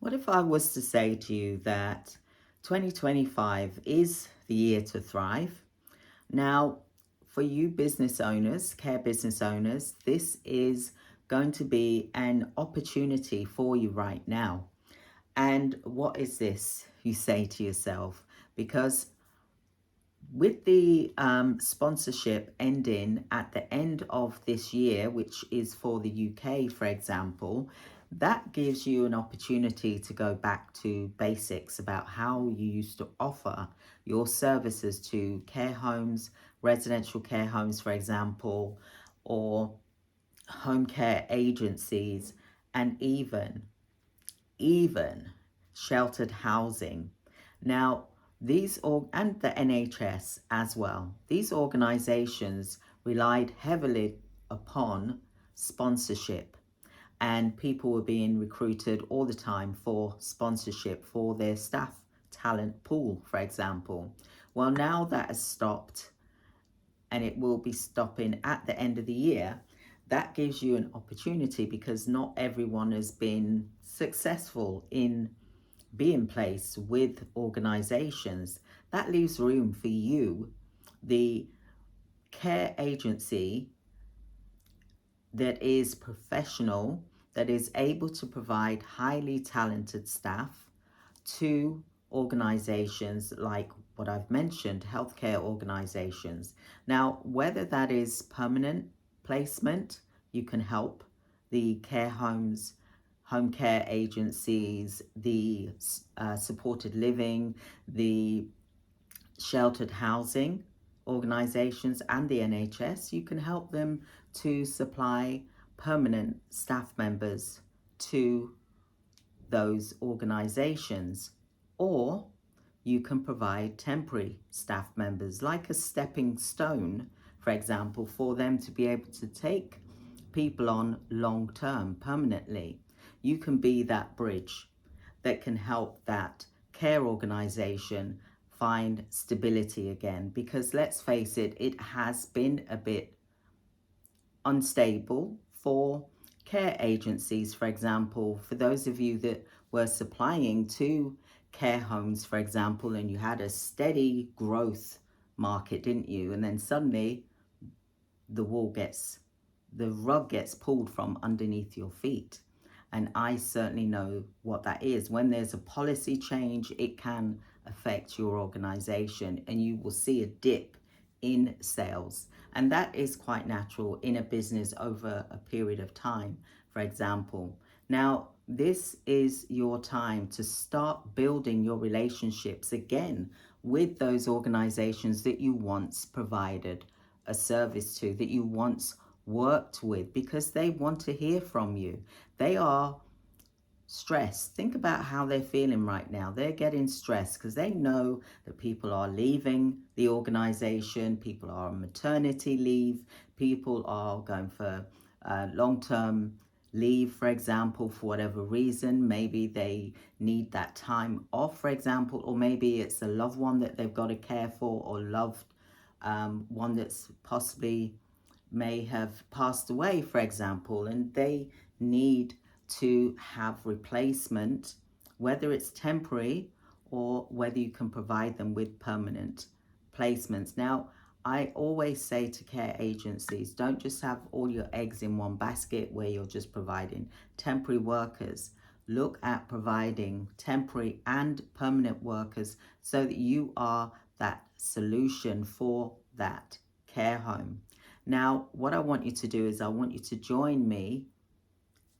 What if I was to say to you that 2025 is the year to thrive? Now, for you business owners, care business owners, this is going to be an opportunity for you right now. And what is this? You say to yourself, because with the sponsorship ending at the end of this year, which is for the UK, for example, that gives you an opportunity to go back to basics about how you used to offer your services to care homes, residential care homes, for example, or home care agencies, and even sheltered housing. Now, and the NHS as well. These organizations relied heavily upon sponsorship, and people were being recruited all the time for sponsorship for their staff talent pool, for example. Well, now that has stopped, and it will be stopping at the end of the year. That gives you an opportunity because not everyone has been successful in being placed with organizations. That leaves room for you, the care agency that is professional, that is able to provide highly talented staff to organizations like what I've mentioned, healthcare organizations. Now, whether that is permanent placement, you can help the care homes, home care agencies, the supported living, the sheltered housing organizations, and the NHS. You can help them to supply permanent staff members to those organizations, or you can provide temporary staff members like a stepping stone, for example, for them to be able to take people on long term permanently. You can be that bridge that can help that care organization find stability again, because let's face it, it has been a bit unstable for care agencies, for example. For those of you that were supplying to care homes, for example, and you had a steady growth market, didn't you? And then suddenly the rug gets pulled from underneath your feet. And I certainly know what that is. When there's a policy change, it can affect your organization and you will see a dip in sales. And that is quite natural in a business over a period of time, for example. Now, this is your time to start building your relationships again with those organizations that you once provided a service to, that you once worked with, because they want to hear from you. They are stressed. Think about how they're feeling right now. They're getting stressed because they know that people are leaving the organization, people are on maternity leave, people are going for long-term leave, for example, for whatever reason. Maybe they need that time off, for example, or maybe it's a loved one that they've got to care for, or loved one that's possibly may have passed away, for example, and they need to have replacement, whether it's temporary or whether you can provide them with permanent placements. Now, I always say to care agencies, don't just have all your eggs in one basket where you're just providing temporary workers. Look at providing temporary and permanent workers so that you are that solution for that care home. Now, what I want you to do is I want you to join me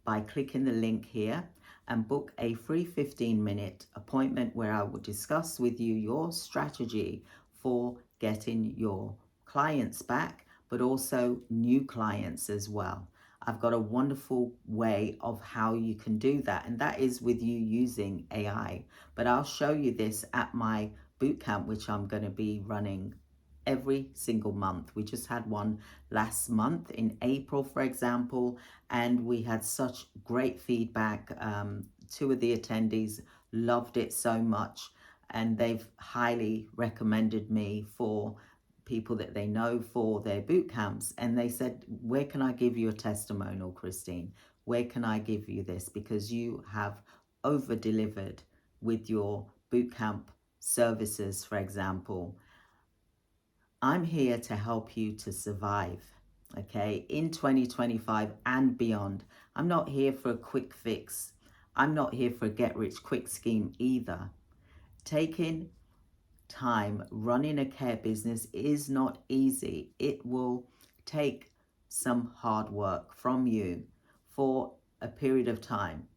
by clicking the link here and book a free 15-minute appointment where I will discuss with you your strategy for getting your clients back, but also new clients as well. I've got a wonderful way of how you can do that, and that is with you using AI. But I'll show you this at my bootcamp, which I'm going to be running every single month. We just had one last month in April, for example, and we had such great feedback. Two of the attendees loved it so much, and they've highly recommended me for people that they know for their boot camps. And they said, where can I give you a testimonial, Christine? Where can I give you this? Because you have over-delivered with your bootcamp services, for example. I'm here to help you to survive, okay, in 2025 and beyond. I'm not here for a quick fix. I'm not here for a get-rich-quick scheme either. Taking time running a care business is not easy. It will take some hard work from you for a period of time,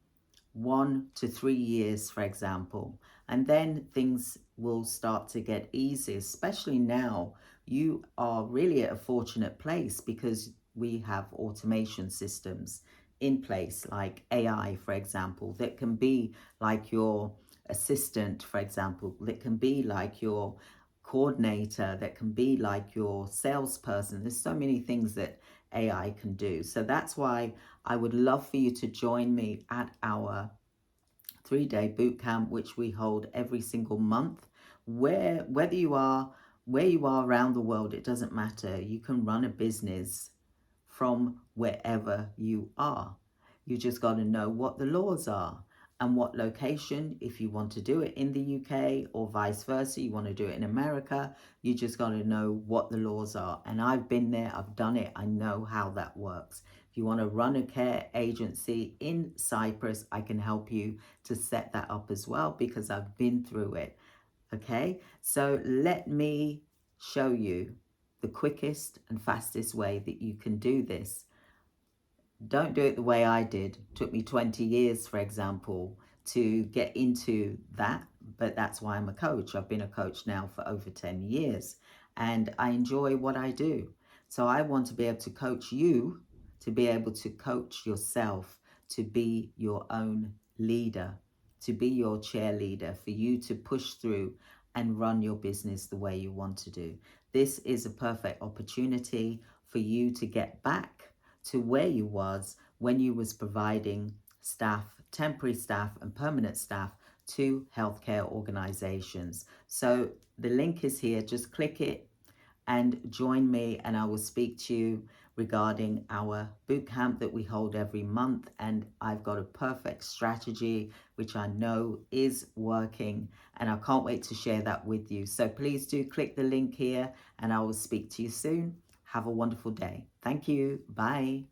1 to 3 years, for example, and then things will start to get easy, especially now. You are really at a fortunate place because we have automation systems in place, like AI, for example, that can be like your assistant, for example, that can be like your coordinator, that can be like your salesperson. There's so many things that AI can do. So that's why I would love for you to join me at our 3-day boot camp, which we hold every single month. Whether you are where you are around the world, it doesn't matter. You can run a business from wherever you are. You just got to know what the laws are and what location. If you want to do it in the UK or vice versa, you want to do it in America, you just got to know what the laws are. And I've been there, I've done it, I know how that works. If you want to run a care agency in Cyprus, I can help you to set that up as well because I've been through it. Okay, so let me show you the quickest and fastest way that you can do this. Don't do it the way I did. It took me 20 years, for example, to get into that, but that's why I'm a coach. I've been a coach now for over 10 years and I enjoy what I do. So I want to be able to coach you, to be able to coach yourself, to be your own leader, to be your cheerleader, for you to push through and run your business the way you want to do. This is a perfect opportunity for you to get back to where you was when you was providing staff, temporary staff and permanent staff to healthcare organizations. So the link is here, just click it and join me and I will speak to you regarding our bootcamp that we hold every month. And I've got a perfect strategy which I know is working and I can't wait to share that with you. So please do click the link here and I will speak to you soon. Have a wonderful day. Thank you. Bye.